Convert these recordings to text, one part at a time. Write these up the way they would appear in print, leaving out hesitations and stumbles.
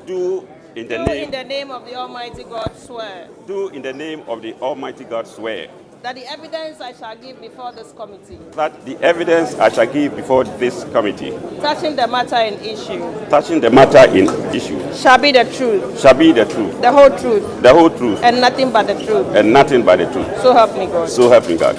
do in the name of the Almighty God swear do in the name of the Almighty God swear that the evidence I shall give before this committee that the evidence I shall give before this committee touching the matter in issue shall be the truth, the whole truth, and nothing but the truth. So help me God. So help me God.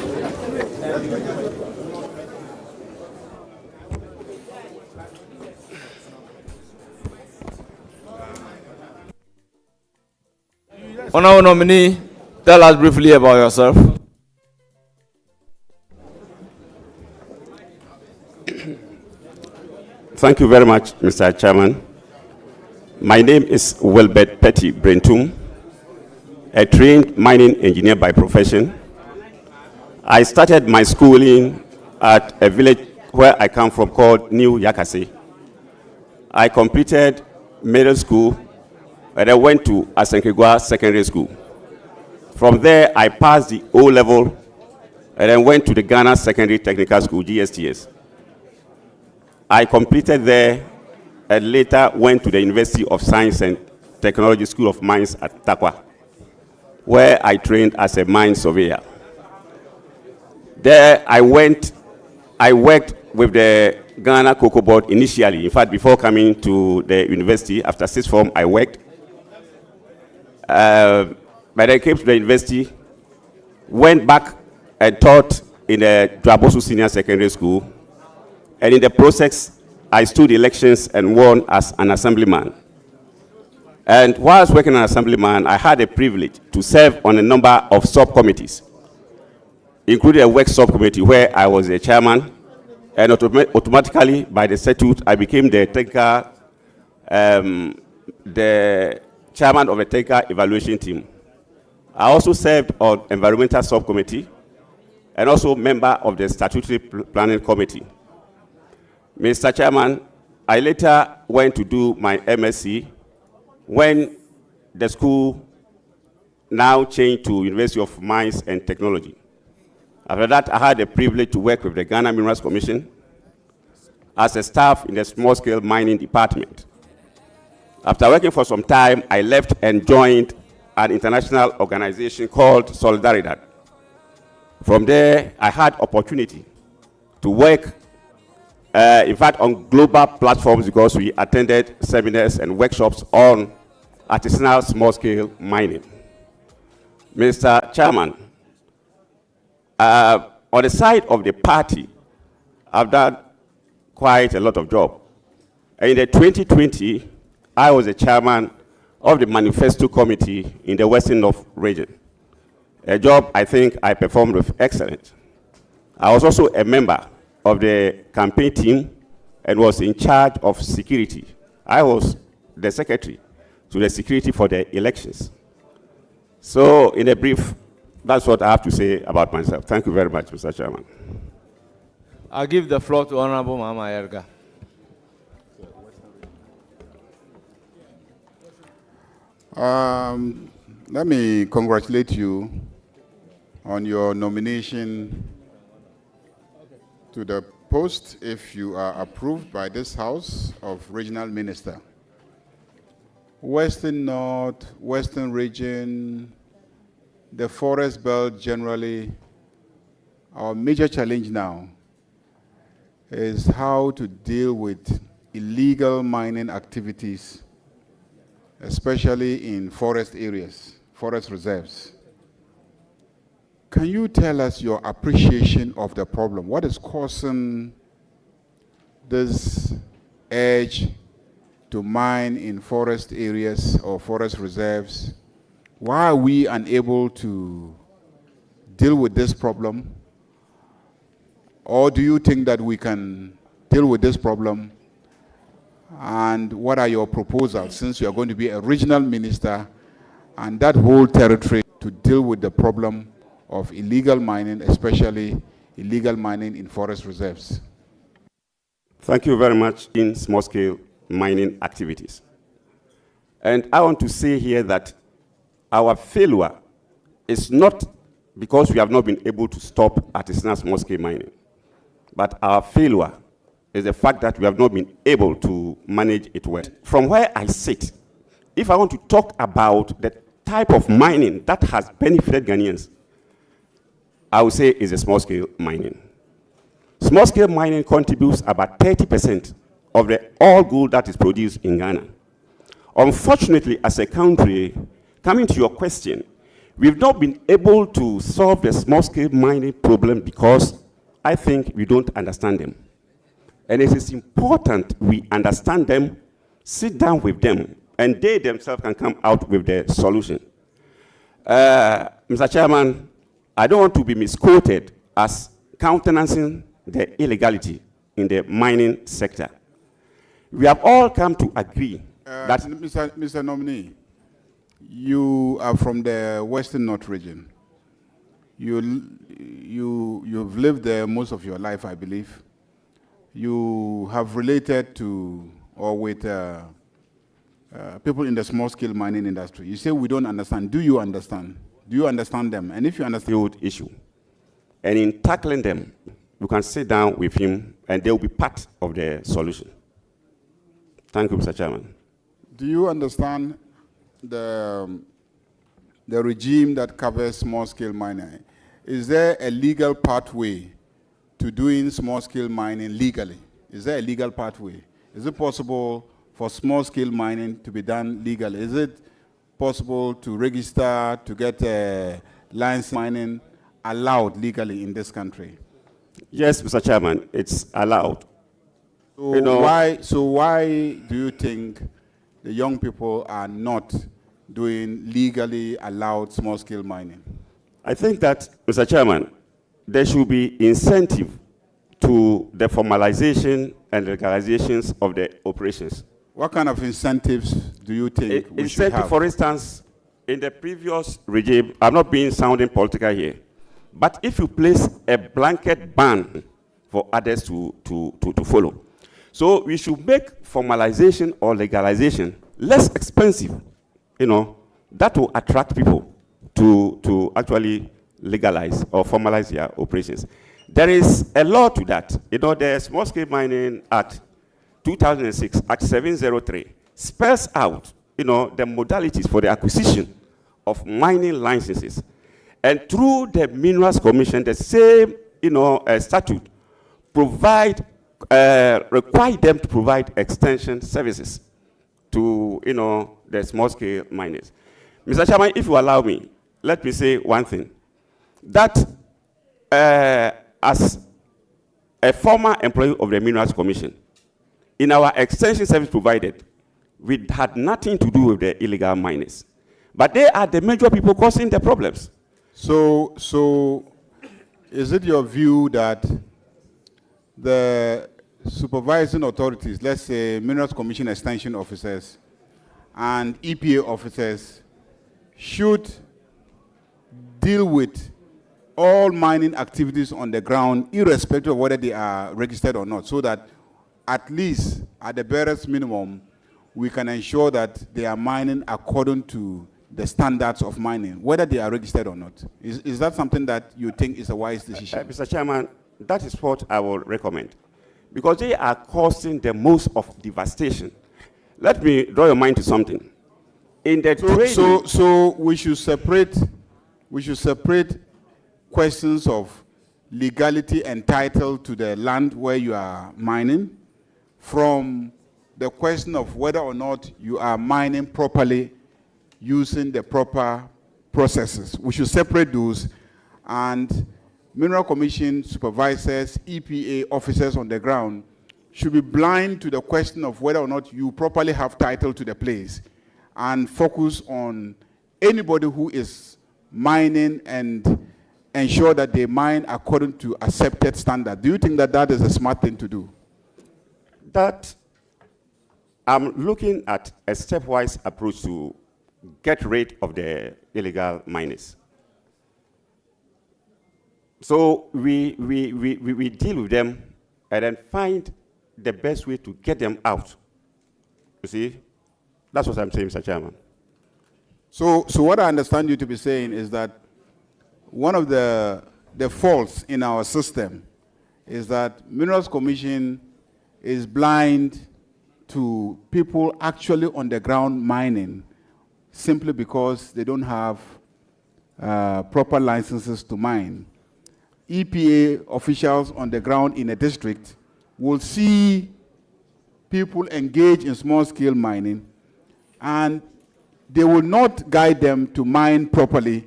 Honorable nominee, tell us briefly about yourself. Thank you very much, Mr. Chairman. My name is Wilbert Brentum, a trained mining engineer by profession. I started my schooling at a village where I come from called New Yakase. I completed middle school and I went to Asenkegwa Secondary School. From there, I passed the O-level and then went to the Ghana Secondary Technical School, GSTS. I completed there and later went to the University of Science and Technology School of Mines at Takwa, where I trained as a mine surveyor. There I worked with the Ghana Cocoa Board initially. In fact, before coming to the university, after sixth form, I worked. But I came to the university, went back and taught in the Dwabosu Senior Secondary School. And in the process, I stood elections and won as an assemblyman. And while I was working as an assemblyman, I had a privilege to serve on a number of subcommittees, including a work subcommittee where I was the chairman, and automatically by the statute, I became the chairman of the technical evaluation team. I also served on environmental subcommittee and also member of the statutory planning committee. Mr. Chairman, I later went to do my MSc when the school now changed to University of Mines and Technology. After that, I had the privilege to work with the Ghana Minerals Commission as a staff in the small-scale mining department. After working for some time, I left and joined an international organization called Solidaridad. From there, I had opportunity to work, in fact, on global platforms because we attended seminars and workshops on artisanal small-scale mining. Mr. Chairman, on the side of the party, I've done quite a lot of job. In the 2020, I was the chairman of the Manifesto Committee in the Western North region, a job I think I performed with excellence. I was also a member of the campaign team and was in charge of security. I was the secretary to the security for the elections. So in a brief, that's what I have to say about myself. Thank you very much, Mr. Chairman. I give the floor to Honorable Mama Yerga. Let me congratulate you on your nomination to the post, if you are approved by this House, of Regional Minister. Western North, Western Region, the Forest Belt generally, our major challenge now is how to deal with illegal mining activities, especially in forest areas, forest reserves. Can you tell us your appreciation of the problem? What is causing this urge to mine in forest areas or forest reserves? Why are we unable to deal with this problem? Or do you think that we can deal with this problem? And what are your proposals, since you are going to be a regional minister and that whole territory, to deal with the problem of illegal mining, especially illegal mining in forest reserves? Thank you very much in small-scale mining activities. And I want to say here that our failure is not because we have not been able to stop artisanal small-scale mining, but our failure is the fact that we have not been able to manage it well. From where I sit, if I want to talk about the type of mining that has benefited Ghanaians, I would say is a small-scale mining. Small-scale mining contributes about 30% of the all gold that is produced in Ghana. Unfortunately, as a country, coming to your question, we've not been able to solve the small-scale mining problem because I think we don't understand them. And it is important we understand them, sit down with them, and they themselves can come out with the solution. Mr. Chairman, I don't want to be misquoted as countenancing the illegality in the mining sector. We have all come to agree that... Mr. Nominee, you are from the Western North region. You've lived there most of your life, I believe. You have related to or with people in the small-scale mining industry. You say we don't understand. Do you understand? Do you understand them? And if you understand... Field issue. And in tackling them, you can sit down with him and they will be part of the solution. Thank you, Mr. Chairman. Do you understand the regime that covers small-scale mining? Is there a legal pathway to doing small-scale mining legally? Is there a legal pathway? Is it possible for small-scale mining to be done legally? Is it possible to register, to get a license mining allowed legally in this country? Yes, Mr. Chairman, it's allowed. So, you know, why do you think the young people are not doing legally allowed small-scale mining? I think that, Mr. Chairman, there should be incentive to the formalization and legalizations of the operations. What kind of incentives do you think we should have? For instance, in the previous regime, I'm not being sounding political here, but if you place a blanket ban for others to follow, so we should make formalization or legalization less expensive, that will attract people to actually legalize or formalize their operations. There is a law to that. The Small Scale Mining Act 2006, Act 703, spells out, the modalities for the acquisition of mining licenses. And through the Minerals Commission, the same, statute require them to provide extension services to, the small-scale miners. Mr. Chairman, if you allow me, let me say one thing. That as a former employee of the Minerals Commission, in our extension service provided, we had nothing to do with the illegal miners. But they are the major people causing the problems. So is it your view that the supervising authorities, let's say Minerals Commission extension officers and EPA officers, should deal with all mining activities on the ground, irrespective of whether they are registered or not, so that at least, at the barest minimum, we can ensure that they are mining according to the standards of mining, whether they are registered or not? Is that something that you think is a wise decision? Mr. Chairman, that is what I will recommend, because they are causing the most of devastation. Let me draw your mind to something. In the training, so we should separate questions of legality and title to the land where you are mining from the question of whether or not you are mining properly using the proper processes. We should separate those, and Mineral Commission supervisors, EPA officers on the ground should be blind to the question of whether or not you properly have title to the place and focus on anybody who is mining and ensure that they mine according to accepted standard. Do you think that that is a smart thing to do? That I'm looking at a stepwise approach to get rid of the illegal miners. So we deal with them and then find the best way to get them out. You see? That's what I'm saying, Mr. Chairman. So what I understand you to be saying is that one of the faults in our system is that Minerals Commission is blind to people actually on the ground mining simply because they don't have proper licenses to mine. EPA officials on the ground in a district will see people engage in small-scale mining, and they will not guide them to mine properly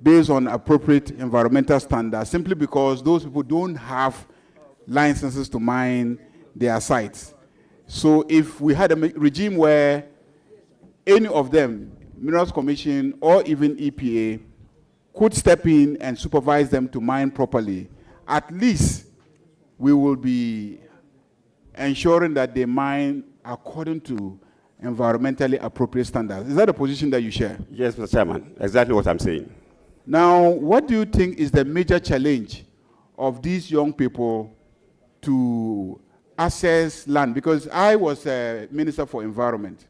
based on appropriate environmental standards, simply because those people don't have licenses to mine their sites. So if we had a regime where any of them, Minerals Commission or even EPA, could step in and supervise them to mine properly, at least we will be ensuring that they mine according to environmentally appropriate standards. Is that a position that you share? Yes, Mr. Chairman, exactly what I'm saying. Now, what do you think is the major challenge of these young people to access land? Because I was a Minister for Environment,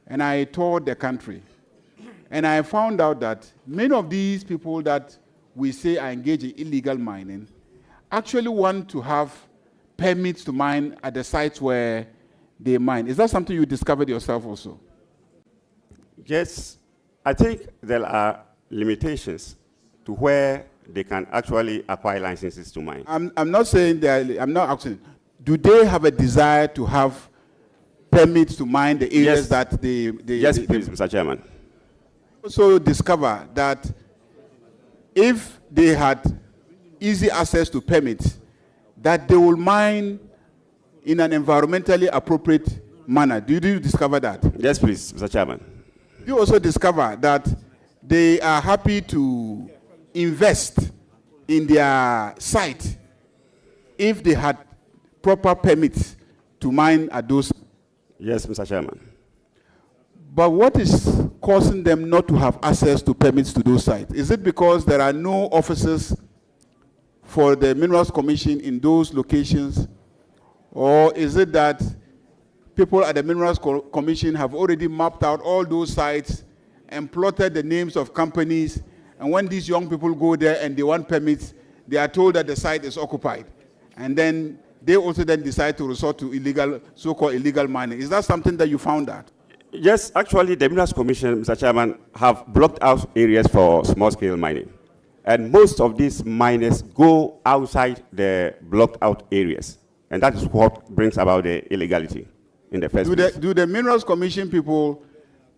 and I toured the country. And I found out that many of these people that we say are engaged in illegal mining actually want to have permits to mine at the sites where they mine. Is that something you discovered yourself also? Yes, I think there are limitations to where they can actually acquire licenses to mine. I'm not saying that, I'm not asking, do they have a desire to have permits to mine the areas Yes. that they Yes, please, Mr. Chairman. also discover that if they had easy access to permits, that they will mine in an environmentally appropriate manner. Did you discover that? Yes, please, Mr. Chairman. You also discover that they are happy to invest in their site if they had proper permits to mine at those. Yes, Mr. Chairman. But what is causing them not to have access to permits to those sites? Is it because there are no officers for the Minerals Commission in those locations? Or is it that people at the Minerals Commission have already mapped out all those sites and plotted the names of companies, and when these young people go there and they want permits, they are told that the site is occupied, and then they also then decide to resort to illegal, so-called illegal mining? Is that something that you found out? Yes, actually, the Minerals Commission, Mr. Chairman, have blocked out areas for small-scale mining. And most of these miners go outside the blocked out areas. And that is what brings about the illegality in the first place. Do the Minerals Commission people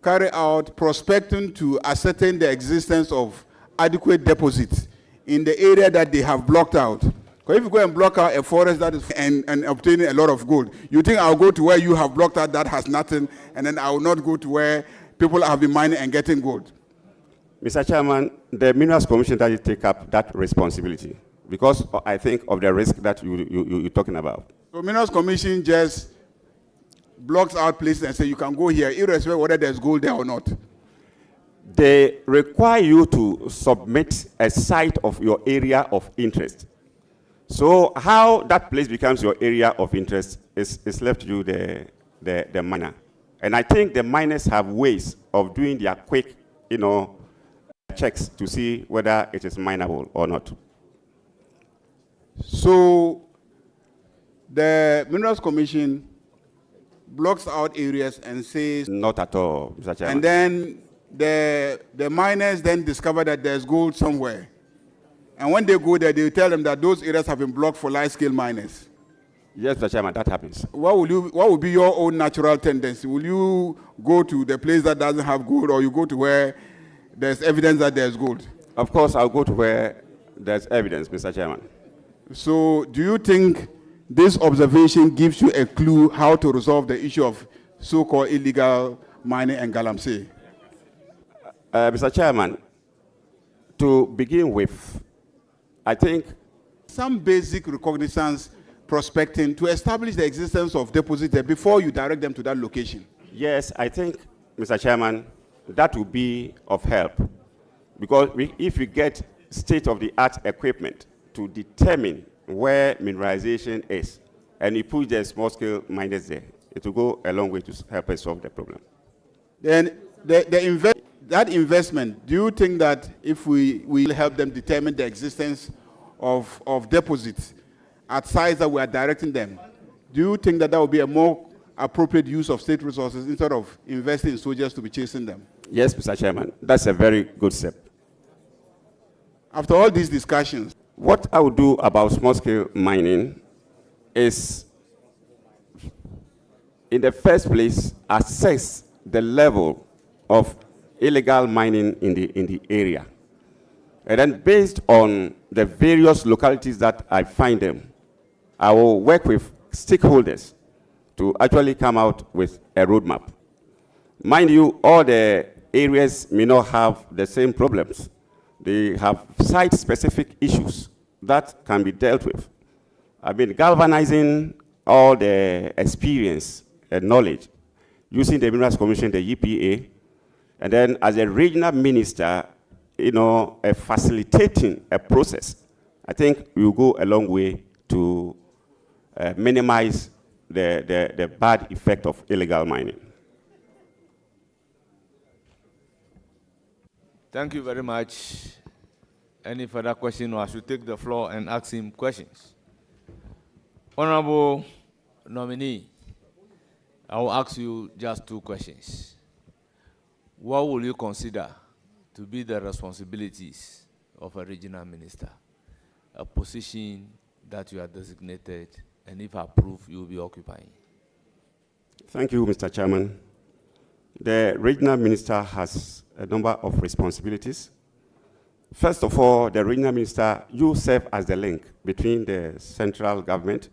carry out prospecting to ascertain the existence of adequate deposits in the area that they have blocked out? Because if you go and block out a forest that is and obtaining a lot of gold, you think I'll go to where you have blocked out that has nothing, and then I will not go to where people have been mining and getting gold? Mr. Chairman, the Minerals Commission doesn't take up that responsibility because I think of the risk that you're talking about. So Minerals Commission just blocks out places and say you can go here, irrespective of whether there's gold there or not. They require you to submit a site of your area of interest. So how that place becomes your area of interest is left to you, the miner. And I think the miners have ways of doing their quick, checks to see whether it is mineable or not. So the Minerals Commission blocks out areas and says, Not at all, Mr. Chairman. and then the miners then discover that there's gold somewhere. And when they go there, they tell them that those areas have been blocked for large-scale miners. Yes, Mr. Chairman, that happens. What would be your own natural tendency? Will you go to the place that doesn't have gold, or you go to where there's evidence that there's gold? Of course, I'll go to where there's evidence, Mr. Chairman. So do you think this observation gives you a clue how to resolve the issue of so-called illegal mining and galamsey? Mr. Chairman, to begin with, I think some basic reconnaissance prospecting to establish the existence of deposits there before you direct them to that location. yes, I think, Mr. Chairman, that will be of help. Because if we get state-of-the-art equipment to determine where mineralization is, and you put the small-scale miners there, it will go a long way to help us solve the problem. Then that investment, do you think that if we will help them determine the existence of deposits at sites that we are directing them, do you think that that will be a more appropriate use of state resources instead of investing in soldiers to be chasing them? Yes, Mr. Chairman, that's a very good step. After all these discussions, What I would do about small-scale mining is, in the first place, assess the level of illegal mining in the area. And then based on the various localities that I find them, I will work with stakeholders to actually come out with a roadmap. Mind you, all the areas may not have the same problems. They have site-specific issues that can be dealt with. I've been galvanizing all the experience and knowledge using the Minerals Commission, the EPA, and then as a regional minister, facilitating a process. I think we will go a long way to minimize the bad effect of illegal mining. Thank you very much. Any further question, or I should take the floor and ask him questions? Honorable nominee, I will ask you just 2 questions. What will you consider to be the responsibilities of a regional minister, a position that you are designated, and if approved, you will be occupying? Thank you, Mr. Chairman. The regional minister has a number of responsibilities. First of all, the regional minister, you serve as the link between the central government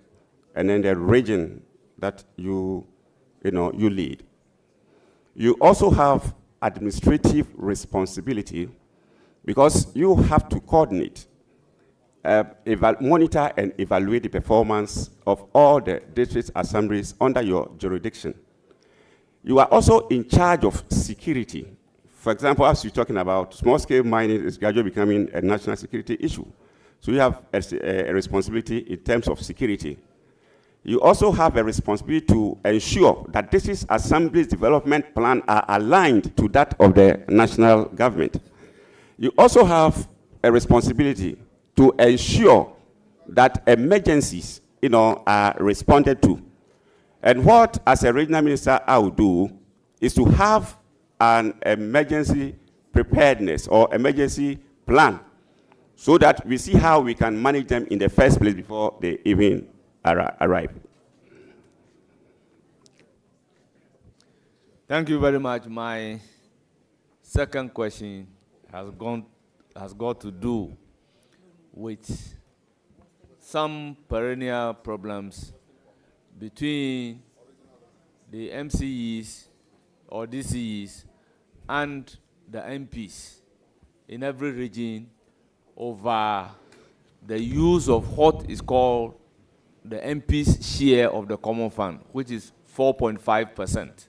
and then the region that you lead. You also have administrative responsibility because you have to coordinate, monitor and evaluate the performance of all the district assemblies under your jurisdiction. You are also in charge of security. For example, as you're talking about, small-scale mining is gradually becoming a national security issue. So you have a responsibility in terms of security. You also have a responsibility to ensure that district assemblies development plan are aligned to that of the national government. You also have a responsibility to ensure that emergencies, are responded to. And what, as a regional minister, I will do is to have an emergency preparedness or emergency plan so that we see how we can manage them in the first place before they even arrive. Thank you very much. My second question has got to do with some perennial problems between the MCEs or DCEs and the MPs in every region over the use of what is called the MP's share of the common fund, which is 4.5%.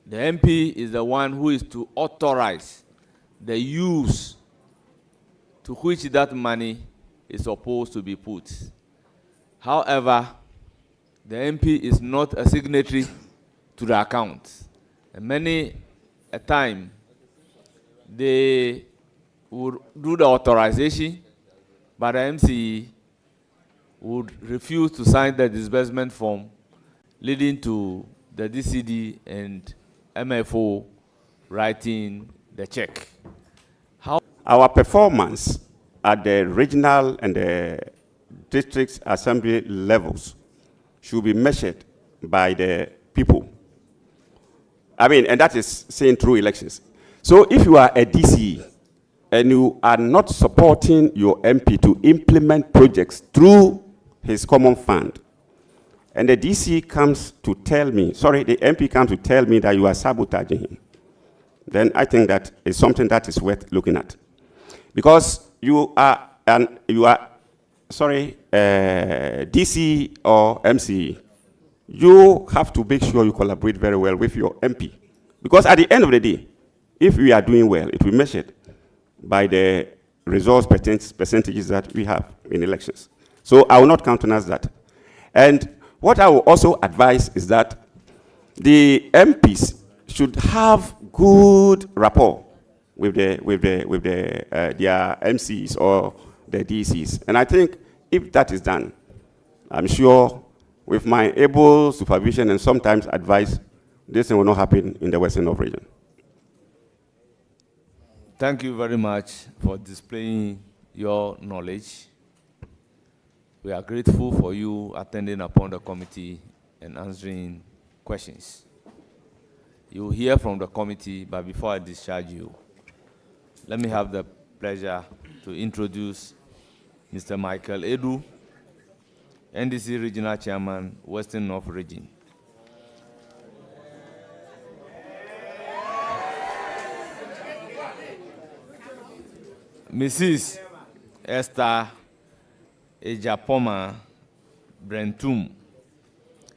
The MP is the one who is to authorize the use to which that money is supposed to be put. However, the MP is not a signatory to the account. And many a time, they would do the authorization, but the MCE would refuse to sign the disbursement form, leading to the DCD and MFO writing the check. Our performance at the regional and the district assembly levels should be measured by the people. And that is saying through elections. So if you are a DCE and you are not supporting your MP to implement projects through his common fund, and the DCE comes to tell me, the MP comes to tell me that you are sabotaging him, then I think that is something that is worth looking at. Because you are DC or MCE, you have to make sure you collaborate very well with your MP. Because at the end of the day, if we are doing well, it will be measured by the resource percentages that we have in elections. So I will not countenance that. And what I will also advise is that the MPs should have good rapport with their MCs or the DCs. And I think if that is done, I'm sure with my able supervision and sometimes advice, this thing will not happen in the Western North region. Thank you very much for displaying your knowledge. We are grateful for you attending upon the committee and answering questions. You will hear from the committee, but before I discharge you, let me have the pleasure to introduce Mr. Michael Edu, NDC Regional Chairman, Western North Region. Mrs. Esther Ejapoma Brentum,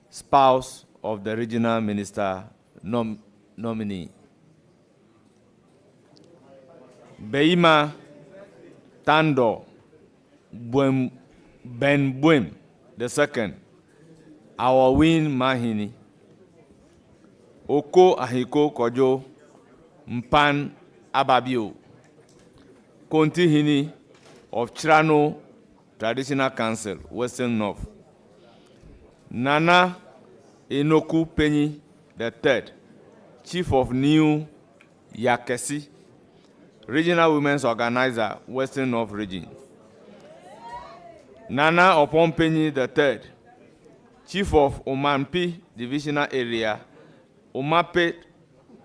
spouse of the Regional Minister nominee. Beima Tando Ben Buem II, our win Mahini. Oko Ahiko Kojo Mpan Ababio, Konti Hini of Chirano Traditional Council, Western North. Nana Enoku Penny III, Chief of New Yakesi, Regional Women's Organizer, Western North Region. Nana Opompenyi III, Chief of Omampi Divisional Area, Omape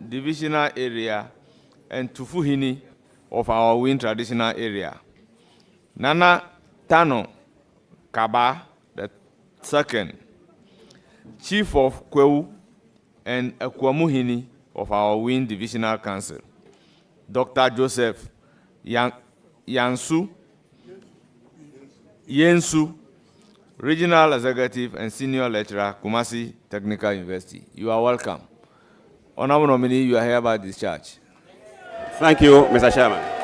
Divisional Area, and Tufuhini of our Win Traditional Area. Nana Tano Kaba II, Chief of Kwewu and Ekwamuhini of our Win Divisional Council. Dr. Joseph Yensu, Regional Executive and Senior Lecturer, Kumasi Technical University. You are welcome. Honorable nominee, you are hereby discharged. Thank you, Mr. Chairman.